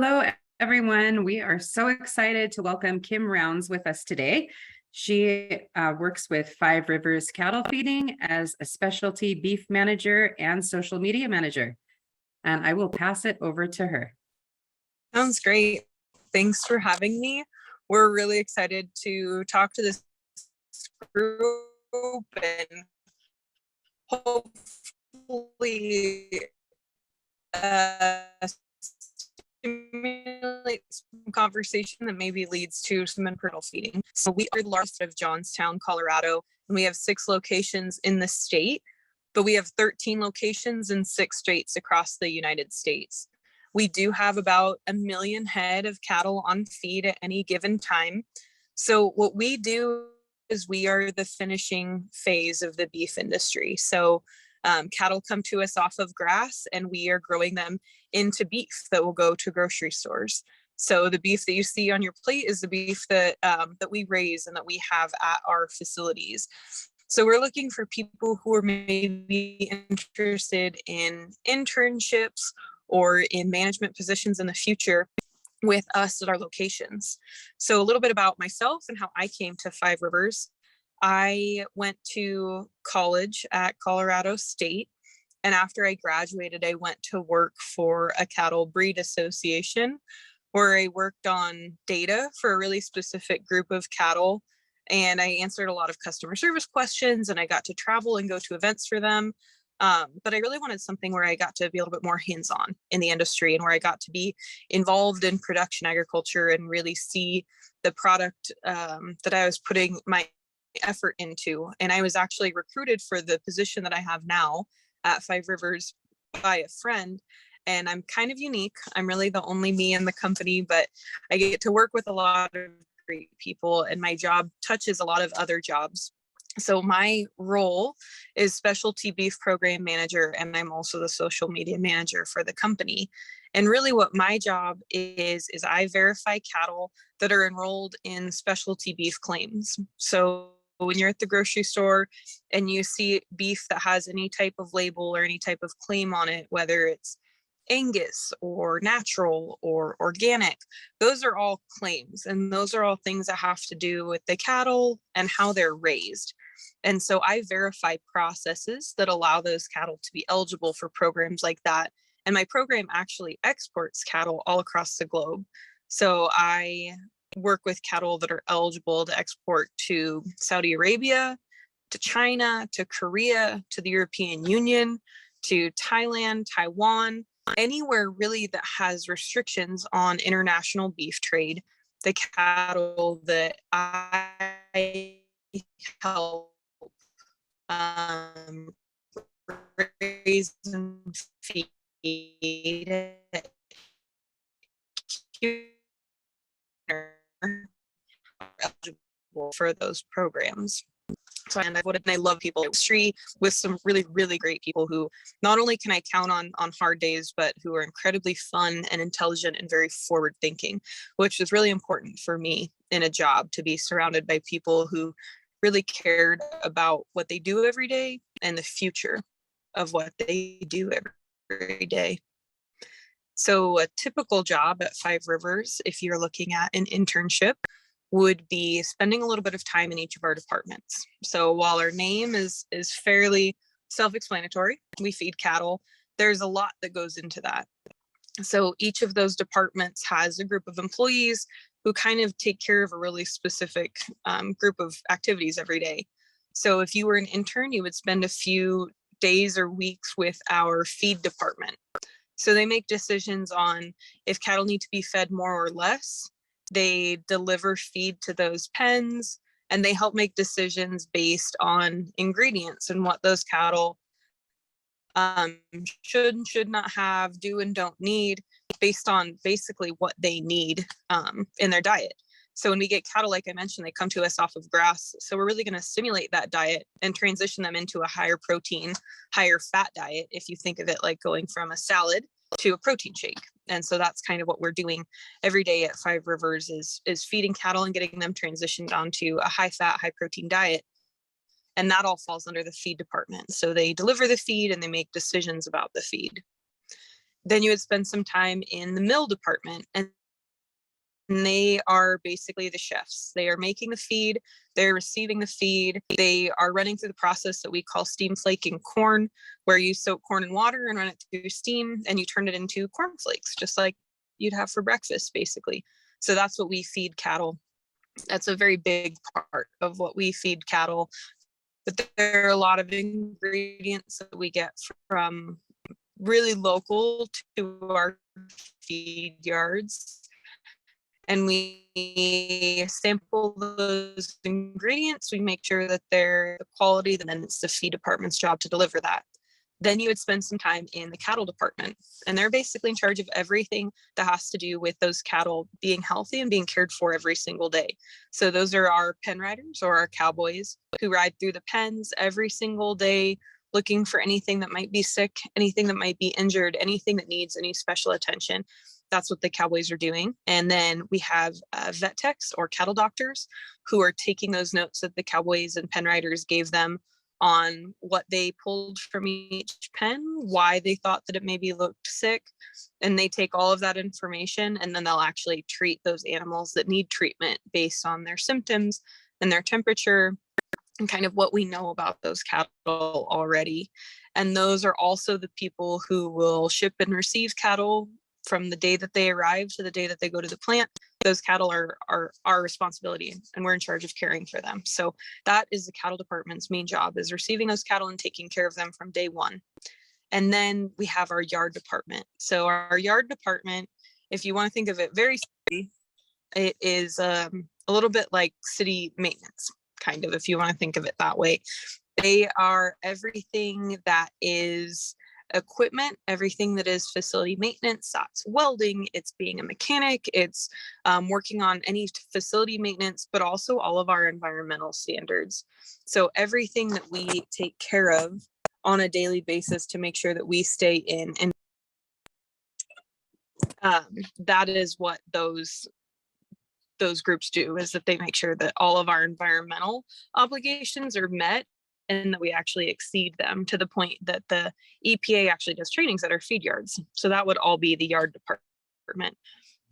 Hello, everyone. We are so excited to welcome Kim Rounds with us today. She works with Five Rivers Cattle Feeding as a specialty beef manager and social media manager. And I will pass it over to her. Sounds great. Thanks for having me. We're really excited to talk to this group and hopefully stimulate some conversation that maybe leads to some internal feeding. So we are the largest of Johnstown, Colorado, and we have 6 locations in the state, but we have 13 locations in 6 states across the United States. We do have about 1 million head of cattle on feed at any given time. So what we do is we are the finishing phase of the beef industry. So cattle come to us off of grass and we are growing them into beef that will go to grocery stores. So the beef that you see on your plate is the beef that we raise and that we have at our facilities. So we're looking for people who are maybe interested in internships or in management positions in the future with us at our locations. So a little bit about myself and how I came to Five Rivers. I went to college at Colorado State, and after I graduated, I went to work for a cattle breed association where I worked on data for a really specific group of cattle, and I answered a lot of customer service questions, and I got to travel and go to events for them. But I really wanted something where I got to be a little bit more hands-on in the industry and where I got to be involved in production agriculture and really see the product that I was putting my effort into. And I was actually recruited for the position that I have now at Five Rivers by a friend. And I'm kind of unique. I'm really the only me in the company, but I get to work with a lot of great people and my job touches a lot of other jobs. So my role is specialty beef program manager, and I'm also the social media manager for the company. And really what my job is I verify cattle that are enrolled in specialty beef claims. So when you're at the grocery store and you see beef that has any type of label or any type of claim on it, whether it's Angus or natural or organic, those are all claims, and those are all things that have to do with the cattle and how they're raised. And so I verify processes that allow those cattle to be eligible for programs like that. And my program actually exports cattle all across the globe. So I work with cattle that are eligible to export to Saudi Arabia, to China, to Korea, to the European Union, to Thailand, Taiwan, anywhere really that has restrictions on international beef trade. The cattle that I help raise and feed are eligible for those programs. So, and I love people industry with some really, really great people who not only can I count on hard days, but who are incredibly fun and intelligent and very forward thinking, which is really important for me in a job, to be surrounded by people who really cared about what they do every day and the future of what they do every day. So a typical job at Five Rivers, if you're looking at an internship, would be spending a little bit of time in each of our departments. So while our name is fairly self-explanatory, we feed cattle, there's a lot that goes into that. So each of those departments has a group of employees who kind of take care of a really specific group of activities every day. So if you were an intern, you would spend a few days or weeks with our feed department. So they make decisions on if cattle need to be fed more or less. They deliver feed to those pens, and they help make decisions based on ingredients and what those cattle should and should not have, do and don't need, based on basically what they need in their diet. So when we get cattle, like I mentioned, they come to us off of grass. So we're really going to simulate that diet and transition them into a higher protein, higher fat diet, if you think of it like going from a salad to a protein shake. And so that's kind of what we're doing every day at Five Rivers is feeding cattle and getting them transitioned onto a high fat, high protein diet. And that all falls under the feed department. So they deliver the feed and they make decisions about the feed. Then you would spend some time in the mill department, and they are basically the chefs. They are making the feed, they're receiving the feed, they are running through the process that we call steam flaking corn, where you soak corn in water and run it through steam and you turn it into cornflakes, just like you'd have for breakfast, basically. So that's what we feed cattle. That's a very big part of what we feed cattle. But there are a lot of ingredients that we get from really local to our feed yards, and we sample those ingredients. We make sure that they're the quality, and then it's the feed department's job to deliver that. Then you would spend some time in the cattle department, and they're basically in charge of everything that has to do with those cattle being healthy and being cared for every single day. So those are our pen riders, or our cowboys, who ride through the pens every single day, looking for anything that might be sick, anything that might be injured, anything that needs any special attention. That's what the cowboys are doing. And then we have vet techs, or cattle doctors, who are taking those notes that the cowboys and pen riders gave them on what they pulled from each pen, why they thought that it maybe looked sick. And they take all of that information, and then they'll actually treat those animals that need treatment based on their symptoms and their temperature and kind of what we know about those cattle already. And those are also the people who will ship and receive cattle from the day that they arrive to the day that they go to the plant. Those cattle are our responsibility, and we're in charge of caring for them. So that is the cattle department's main job, is receiving those cattle and taking care of them from day one. And then we have our yard department. So our yard department, if you want to think of it very simply, it is a little bit like city maintenance, kind of, if you want to think of it that way. They are everything that is equipment, everything that is facility maintenance. That's welding, it's being a mechanic, it's working on any facility maintenance, but also all of our environmental standards. So everything that we take care of on a daily basis to make sure that we stay in, and that is what those groups do, is that they make sure that all of our environmental obligations are met, and that we actually exceed them to the point that the EPA actually does trainings at our feed yards. So that would all be the yard department.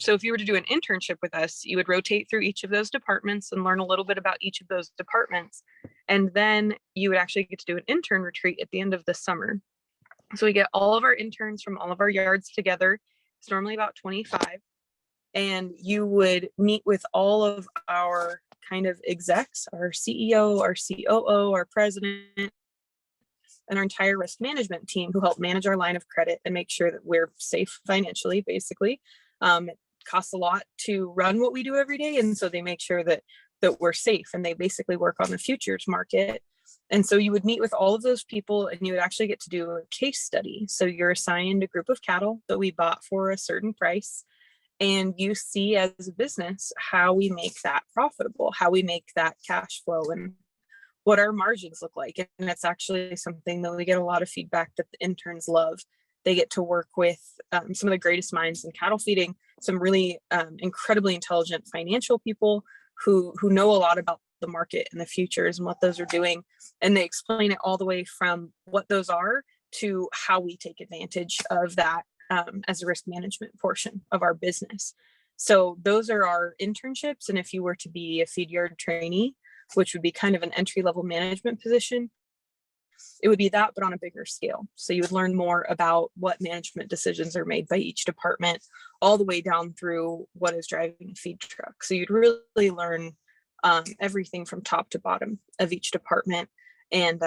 So if you were to do an internship with us, you would rotate through each of those departments and learn a little bit about each of those departments. And then you would actually get to do an intern retreat at the end of the summer. So we get all of our interns from all of our yards together. It's normally about 25. And you would meet with all of our kind of execs, our CEO, our COO, our president, and our entire risk management team, who help manage our line of credit and make sure that we're safe financially, basically. It costs a lot to run what we do every day, and so they make sure that we're safe, and they basically work on the futures market. And so you would meet with all of those people, and you would actually get to do a case study. So you're assigned a group of cattle that we bought for a certain price, and you see as a business how we make that profitable, how we make that cash flow, and what our margins look like. And it's actually something that we get a lot of feedback that the interns love. They get to work with some of the greatest minds in cattle feeding, some really incredibly intelligent financial people who know a lot about the market and the futures and what those are doing. And they explain it all the way from what those are to how we take advantage of that as a risk management portion of our business. So those are our internships. And if you were to be a feed yard trainee, which would be kind of an entry-level management position, it would be that, but on a bigger scale. So you would learn more about what management decisions are made by each department, all the way down through what is driving a feed truck. So you'd really learn everything from top to bottom of each department, and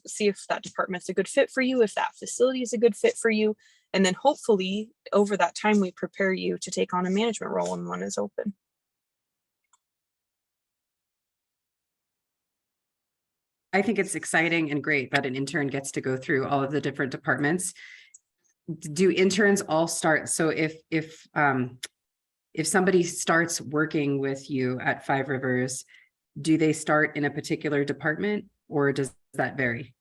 see if that department's a good fit for you, if that facility is a good fit for you. And then hopefully over that time, we prepare you to take on a management role when one is open. I think it's exciting and great that an intern gets to go through all of the different departments. Do interns all start? So if somebody starts working with you at Five Rivers, do they start in a particular department, or does that vary?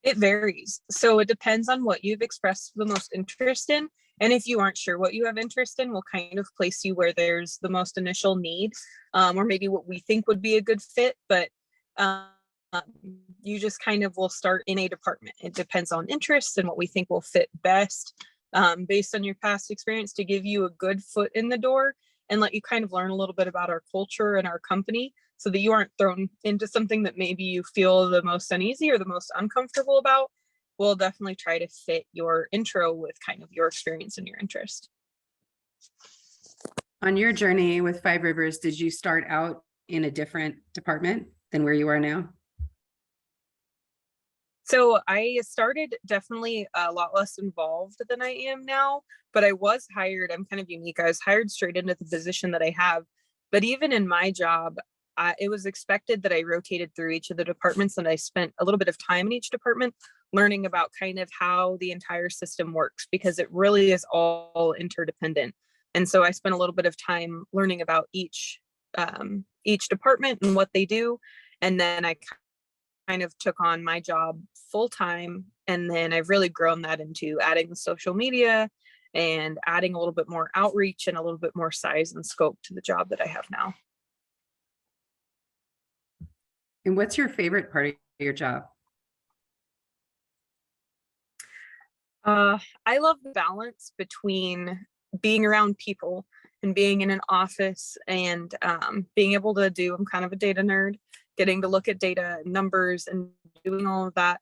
It varies. So it depends on what you've expressed the most interest in. And if you aren't sure what you have interest in, we'll kind of place you where there's the most initial need, or maybe what we think would be a good fit. But you just kind of will start in a department. It depends on interests and what we think will fit best, based on your past experience, to give you a good foot in the door and let you kind of learn a little bit about our culture and our company, so that you aren't thrown into something that maybe you feel the most uneasy or the most uncomfortable about. We'll definitely try to fit your intro with kind of your experience and your interest. On your journey with Five Rivers, did you start out in a different department than where you are now? So I started definitely a lot less involved than I am now, but I was hired. I'm kind of unique. I was hired straight into the position that I have. But even in my job, it was expected that I rotated through each of the departments, and I spent a little bit of time in each department learning about kind of how the entire system works, because it really is all interdependent. And so I spent a little bit of time learning about each department and what they do. And then I kind of took on my job full time. And then I've really grown that into adding the social media and adding a little bit more outreach and a little bit more size and scope to the job that I have now. And what's your favorite part of your job? I love the balance between being around people and being in an office and being able to do, I'm kind of a data nerd, getting to look at data and numbers and doing all of that,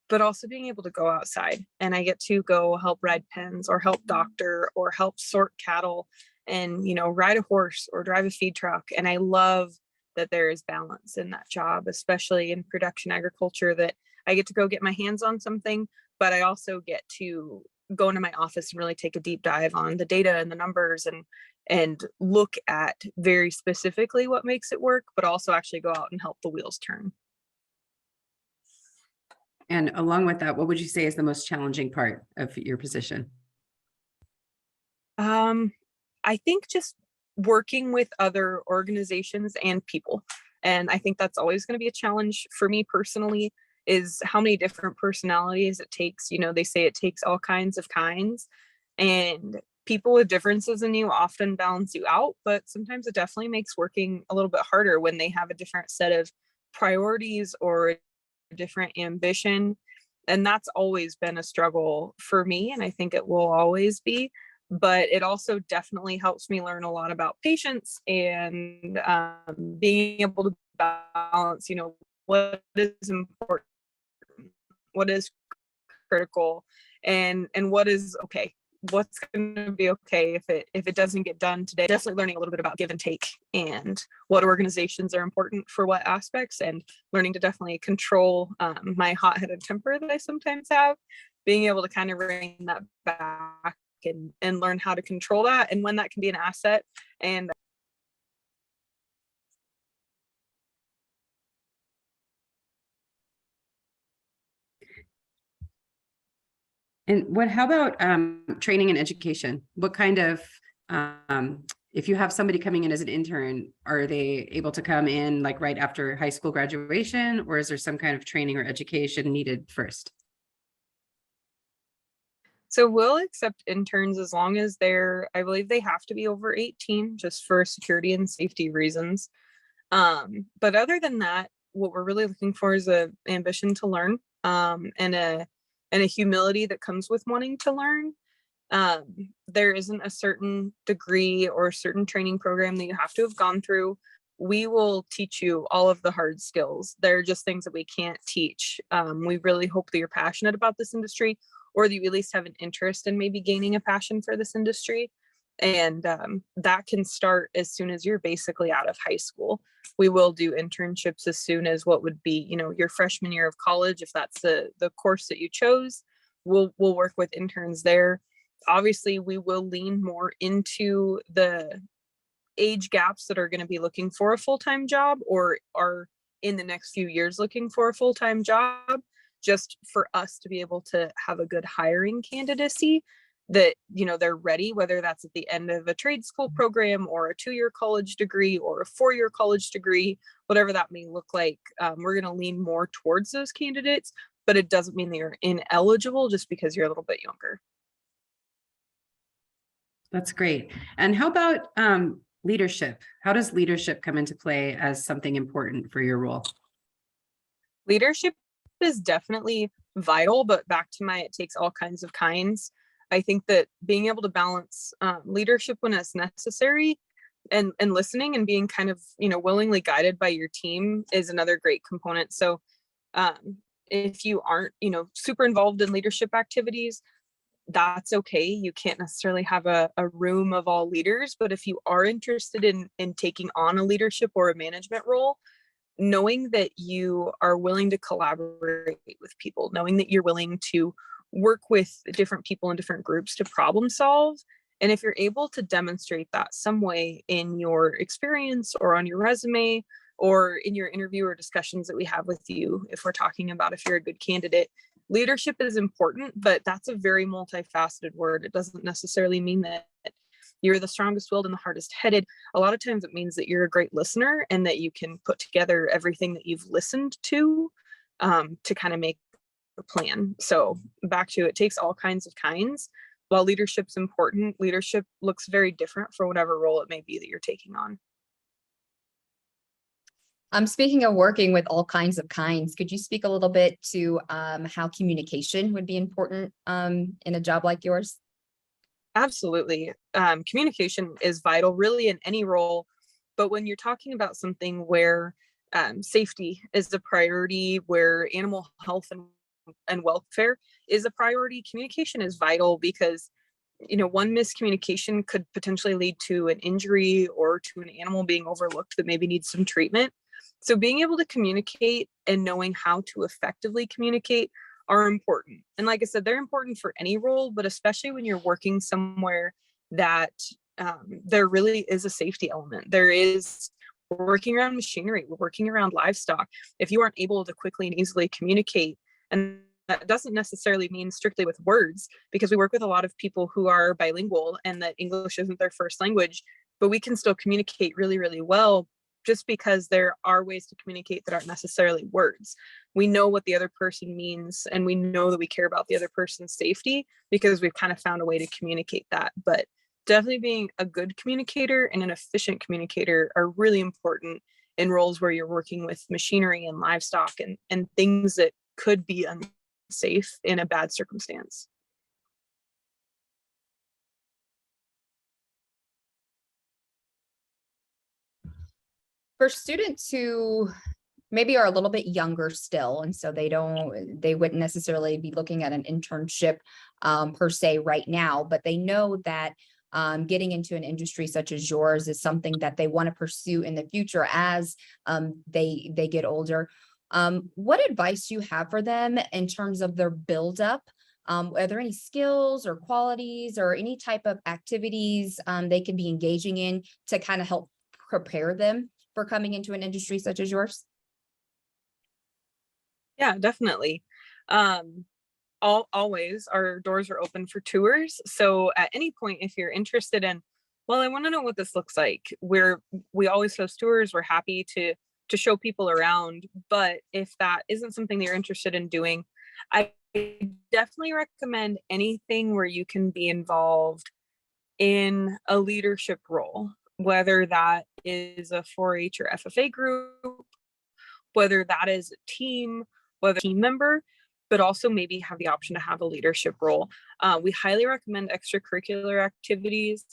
but also being able to go outside, and I get to go help ride pens or help doctor or help sort cattle and, ride a horse or drive a feed truck. And I love that there is balance in that job, especially in production agriculture, that I get to go get my hands on something, but I also get to go into my office and really take a deep dive on the data and the numbers and look at very specifically what makes it work, but also actually go out and help the wheels turn. And along with that, what would you say is the most challenging part of your position? I think just working with other organizations and people. And I think that's always going to be a challenge for me personally, is how many different personalities it takes. They say it takes all kinds of kinds, and people with differences in you often balance you out, but sometimes it definitely makes working a little bit harder when they have a different set of priorities or a different ambition. And that's always been a struggle for me, and I think it will always be. But it also definitely helps me learn a lot about patience and being able to balance, what is important, what is critical, and what is okay. What's going to be okay if it doesn't get done today. Definitely learning a little bit about give and take and what organizations are important for what aspects, and learning to definitely control my hot-headed temper that I sometimes have, being able to kind of rein that back and learn how to control that and when that can be an asset. And how about training and education? What kind of, if you have somebody coming in as an intern, are they able to come in like right after high school graduation, or is there some kind of training or education needed first? so we'll accept interns as long as I believe they have to be over 18, just for security and safety reasons. But other than that, what we're really looking for is a ambition to learn, and a humility that comes with wanting to learn. There isn't a certain degree or a certain training program that you have to have gone through. We will teach you all of the hard skills. They're just things that we can't teach. We really hope that you're passionate about this industry, or that you at least have an interest in maybe gaining a passion for this industry. And that can start as soon as you're basically out of high school. We will do internships as soon as what would be, your freshman year of college. If that's the course that you chose, we'll work with interns there. Obviously, we will lean more into the age gaps that are going to be looking for a full-time job or are in the next few years looking for a full-time job, just for us to be able to have a good hiring candidacy that, they're ready, whether that's at the end of a trade school program or a 2-year college degree or a 4-year college degree, whatever that may look like. We're going to lean more towards those candidates, but it doesn't mean that you're ineligible just because you're a little bit younger. That's great. And how about leadership? How does leadership come into play as something important for your role? Leadership is definitely vital, but back to my, it takes all kinds of kinds. I think that being able to balance leadership when it's necessary and listening and being kind of, willingly guided by your team is another great component. So um, if you aren't, super involved in leadership activities, that's okay. You can't necessarily have a room of all leaders, but if you are interested in taking on a leadership or a management role, knowing that you are willing to collaborate with people, knowing that you're willing to work with different people in different groups to problem solve. And if you're able to demonstrate that some way in your experience or on your resume or in your interview or discussions that we have with you, if we're talking about if you're a good candidate, leadership is important, but that's a very multifaceted word. It doesn't necessarily mean that you're the strongest willed and the hardest headed. A lot of times it means that you're a great listener and that you can put together everything that you've listened to kind of make a plan. So back to, it takes all kinds of kinds. While leadership's important, leadership looks very different for whatever role it may be that you're taking on. Speaking of working with all kinds of kinds, could you speak a little bit to how communication would be important in a job like yours? Absolutely. Communication is vital really in any role, but when you're talking about something where safety is the priority, where animal health and welfare is a priority, communication is vital because one miscommunication could potentially lead to an injury or to an animal being overlooked that maybe needs some treatment. So being able to communicate and knowing how to effectively communicate are important. And like I said, they're important for any role, but especially when you're working somewhere that there really is a safety element. There is, we're working around machinery, we're working around livestock. If you aren't able to quickly and easily communicate, and that doesn't necessarily mean strictly with words, because we work with a lot of people who are bilingual and that English isn't their first language, but we can still communicate really, really well just because there are ways to communicate that aren't necessarily words. We know what the other person means and we know that we care about the other person's safety because we've kind of found a way to communicate that. But definitely being a good communicator and an efficient communicator are really important in roles where you're working with machinery and livestock and things that could be unsafe in a bad circumstance. For students who maybe are a little bit younger still, and so they wouldn't necessarily be looking at an internship per se right now, but they know that getting into an industry such as yours is something that they want to pursue in the future as they get older. What advice do you have for them in terms of their buildup? Are there any skills or qualities or any type of activities they can be engaging in to kind of help prepare them for coming into an industry such as yours? Yeah, definitely. Always our doors are open for tours. So at any point, if you're interested in, well, I want to know what this looks like, we always host tours. We're happy to show people around. But if that isn't something that you're interested in doing, I definitely recommend anything where you can be involved in a leadership role, whether that is a 4-H or FFA group, whether that is a team, whether a team member, but also maybe have the option to have a leadership role. We highly recommend extracurricular activities,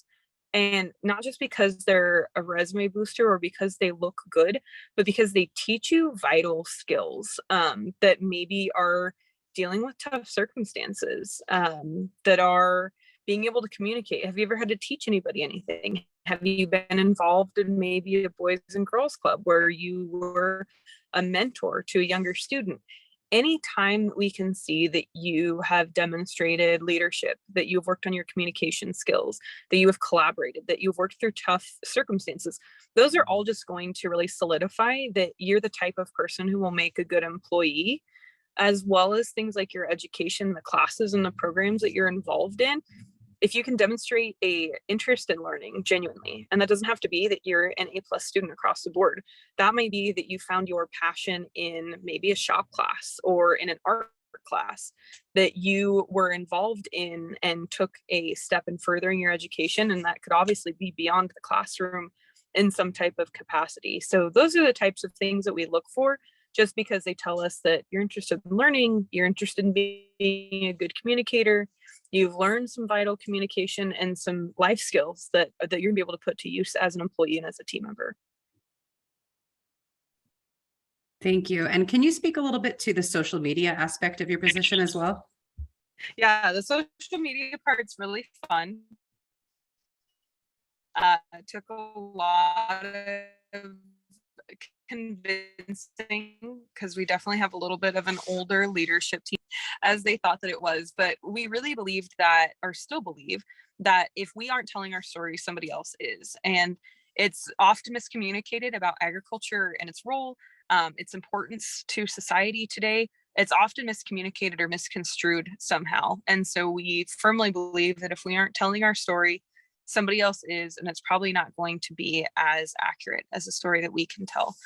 and not just because they're a resume booster or because they look good, but because they teach you vital skills that maybe are dealing with tough circumstances, that are being able to communicate. Have you ever had to teach anybody anything? Have you been involved in maybe a boys and girls club where you were a mentor to a younger student? Anytime we can see that you have demonstrated leadership, that you've worked on your communication skills, that you have collaborated, that you've worked through tough circumstances, those are all just going to really solidify that you're the type of person who will make a good employee, as well as things like your education, the classes and the programs that you're involved in. If you can demonstrate a interest in learning genuinely, and that doesn't have to be that you're an A+ student across the board, that might be that you found your passion in maybe a shop class or in an art class that you were involved in and took a step in furthering your education, and that could obviously be beyond the classroom in some type of capacity. So those are the types of things that we look for just because they tell us that you're interested in learning, you're interested in being a good communicator, you've learned some vital communication and some life skills that you're gonna be able to put to use as an employee and as a team member. Thank you. And can you speak a little bit to the social media aspect of your position as well? Yeah, the social media part's really fun. It took a lot of convincing because we definitely have a little bit of an older leadership team as they thought that it was, but we really believed that, or still believe that, if we aren't telling our story, somebody else is. And it's often miscommunicated about agriculture and its role, its importance to society today. It's often miscommunicated or misconstrued somehow. And so we firmly believe that if we aren't telling our story, somebody else is, and it's probably not going to be as accurate as a story that we can tell.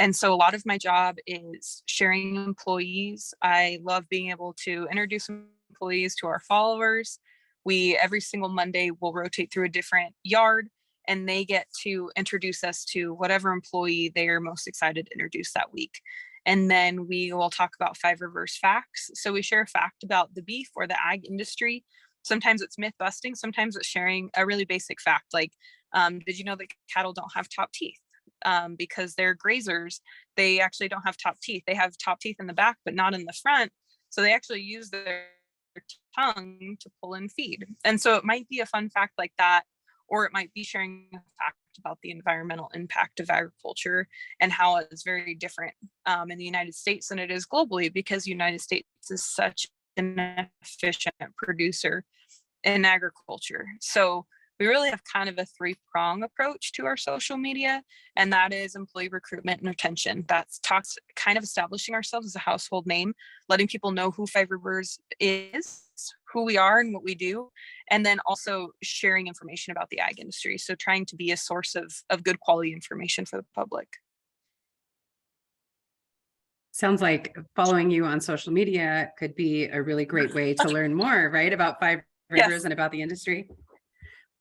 And so a lot of my job is sharing employees. I love being able to introduce employees to our followers. We, every single Monday, will rotate through a different yard, and they get to introduce us to whatever employee they are most excited to introduce that week. And then we will talk about Five Rivers facts. So we share a fact about the beef or the ag industry. Sometimes it's myth busting, sometimes it's sharing a really basic fact, like, did you know that cattle don't have top teeth? Because they're grazers, they actually don't have top teeth. They have top teeth in the back, but not in the front. So they actually use their tongue to pull in feed. And so it might be a fun fact like that, or it might be sharing a fact about the environmental impact of agriculture and how it's very different in the United States than it is globally, because the United States is such an efficient producer in agriculture. So we really have kind of a three-prong approach to our social media, and that is employee recruitment and retention. That's talks kind of establishing ourselves as a household name, letting people know who Five Rivers is, who we are and what we do, and then also sharing information about the ag industry. So trying to be a source of good quality information for the public. Sounds like following you on social media could be a really great way to learn more, right, about Five Rivers Yes. and about the industry.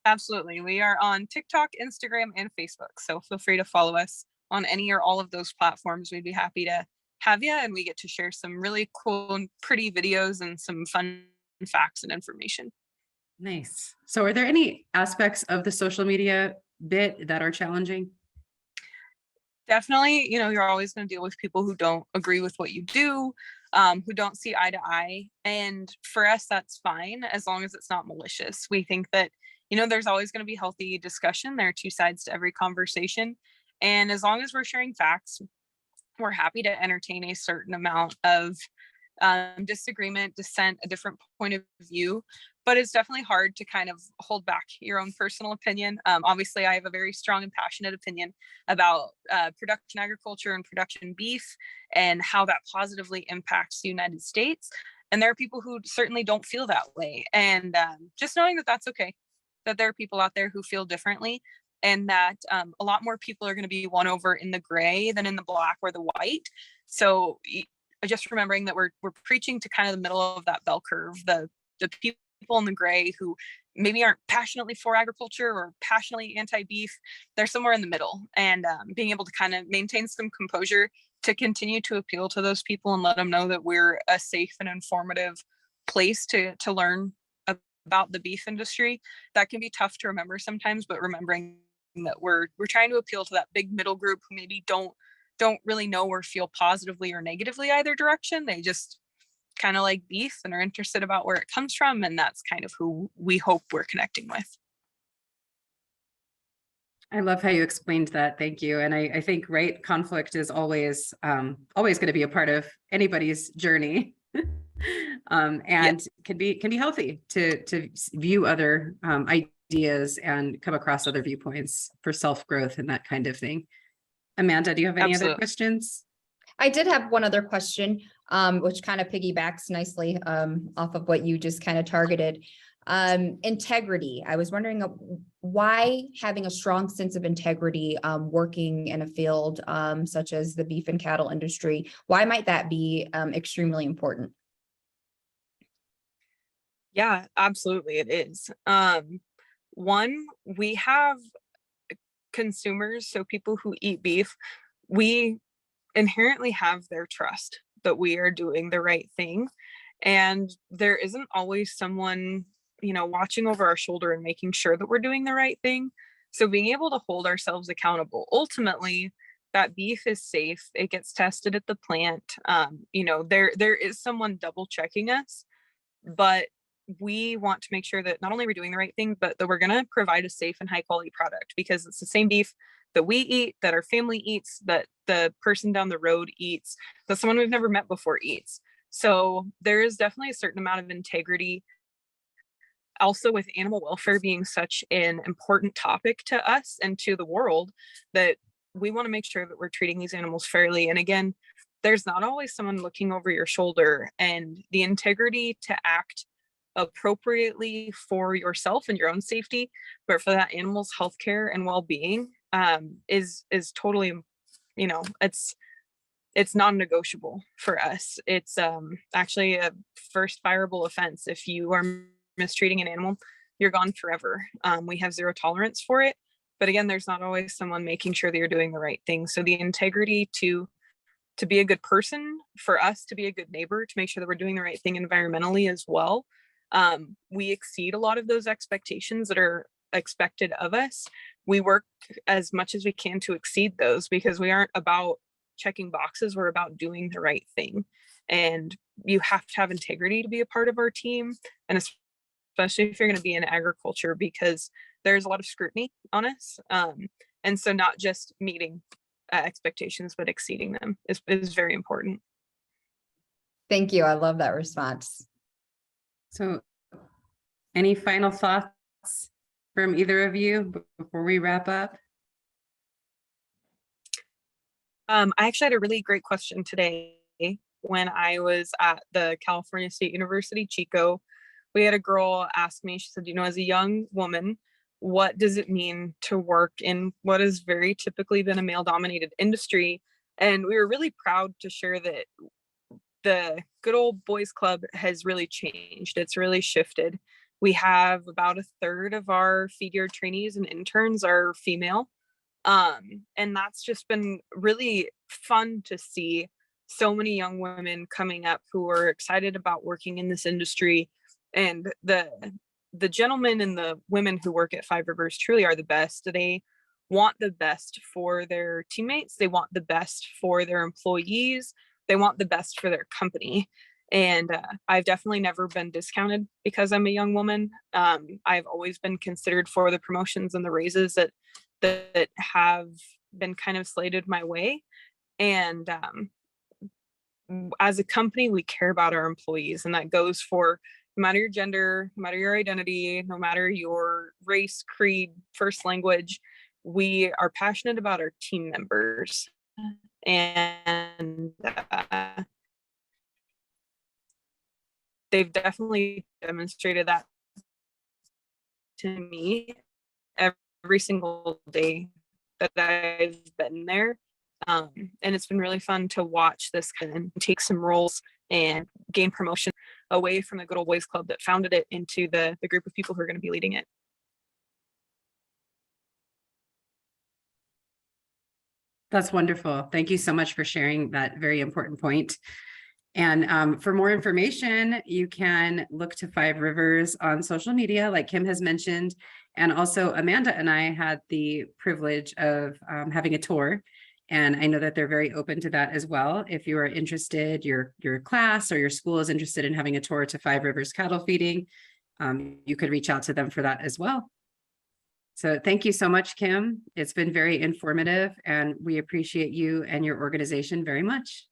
Absolutely. We are on TikTok, Instagram, and Facebook. So feel free to follow us on any or all of those platforms. We'd be happy to have you. And we get to share some really cool and pretty videos and some fun facts and information. Nice. So are there any aspects of the social media bit that are challenging? Definitely, you're always going to deal with people who don't agree with what you do, who don't see eye to eye. And for us, that's fine as long as it's not malicious. We think that there's always going to be healthy discussion. There are two sides to every conversation. And as long as we're sharing facts, we're happy to entertain a certain amount of disagreement, dissent, a different point of view. But it's definitely hard to kind of hold back your own personal opinion. Obviously, I have a very strong and passionate opinion about production agriculture and production beef and how that positively impacts the United States. And there are people who certainly don't feel that way. And just knowing that that's okay, that there are people out there who feel differently, and that a lot more people are going to be won over in the gray than in the black or the white. So just remembering that we're preaching to kind of the middle of that bell curve, the people in the gray who maybe aren't passionately for agriculture or passionately anti-beef. They're somewhere in the middle, and being able to kind of maintain some composure to continue to appeal to those people and let them know that we're a safe and informative place to learn about the beef industry. That can be tough to remember sometimes, but remembering that we're trying to appeal to that big middle group who maybe don't really know or feel positively or negatively either direction. They just kind of like beef and are interested about where it comes from, and that's kind of who we hope we're connecting with. I love how you explained that. Thank you. And I think, right, conflict is always going to be a part of anybody's journey. And can be healthy to view other ideas and come across other viewpoints for self-growth and that kind of thing. Amanda, do you have any other questions? I did have one other question, which kind of piggybacks nicely off of what you just kind of targeted. Integrity. I was wondering why having a strong sense of integrity working in a field such as the beef and cattle industry, why might that be extremely important? Yeah, absolutely it is. One, we have consumers, so people who eat beef, we inherently have their trust that we are doing the right thing. And there isn't always someone, watching over our shoulder and making sure that we're doing the right thing. So being able to hold ourselves accountable, ultimately, that beef is safe. It gets tested at the plant. There is someone double checking us, but we want to make sure that not only we're doing the right thing, but that we're going to provide a safe and high quality product, because it's the same beef that we eat, that our family eats, that the person down the road eats, that someone we've never met before eats. So there is definitely a certain amount of integrity. Also, with animal welfare being such an important topic to us and to the world, that we want to make sure that we're treating these animals fairly. And again, there's not always someone looking over your shoulder, and the integrity to act appropriately for yourself and your own safety, but for that animal's healthcare and well-being, is totally, it's non-negotiable for us. It's actually a first fireable offense. If you are mistreating an animal, you're gone forever. We have zero tolerance for it. But again, there's not always someone making sure that you're doing the right thing. So the integrity to be a good person, for us to be a good neighbor, to make sure that we're doing the right thing environmentally as well. We exceed a lot of those expectations that are expected of us. We work as much as we can to exceed those, because we aren't about checking boxes. We're about doing the right thing. And you have to have integrity to be a part of our team. And especially if you're going to be in agriculture, because there's a lot of scrutiny on us. And so not just meeting expectations, but exceeding them is very important. Thank you. I love that response. So any final thoughts from either of you before we wrap up? I actually had a really great question today when I was at the California State University, Chico. We had a girl ask me, she said, as a young woman, what does it mean to work in what has very typically been a male-dominated industry? And we were really proud to share that the good old boys club has really changed. It's really shifted. We have about a third of our feed yard trainees and interns are female. And that's just been really fun to see so many young women coming up who are excited about working in this industry. And the gentlemen and the women who work at Five Rivers truly are the best. They want the best for their teammates. They want the best for their employees. They want the best for their company. And I've definitely never been discounted because I'm a young woman. I've always been considered for the promotions and the raises that have been kind of slated my way. And as a company, we care about our employees, and that goes for no matter your gender, no matter your identity, no matter your race, creed, first language. We are passionate about our team members. And they've definitely demonstrated that to me every single day that I've been there. And it's been really fun to watch this kind of take some roles and gain promotion away from the good old boys club that founded it into the group of people who are going to be leading it. That's wonderful. Thank you so much for sharing that very important point. And for more information, you can look to Five Rivers on social media, like Kim has mentioned. And also Amanda and I had the privilege of having a tour. And I know that they're very open to that as well. If you are interested, your class or your school is interested in having a tour to Five Rivers cattle feeding, you could reach out to them for that as well. So thank you so much, Kim. It's been very informative, and we appreciate you and your organization very much.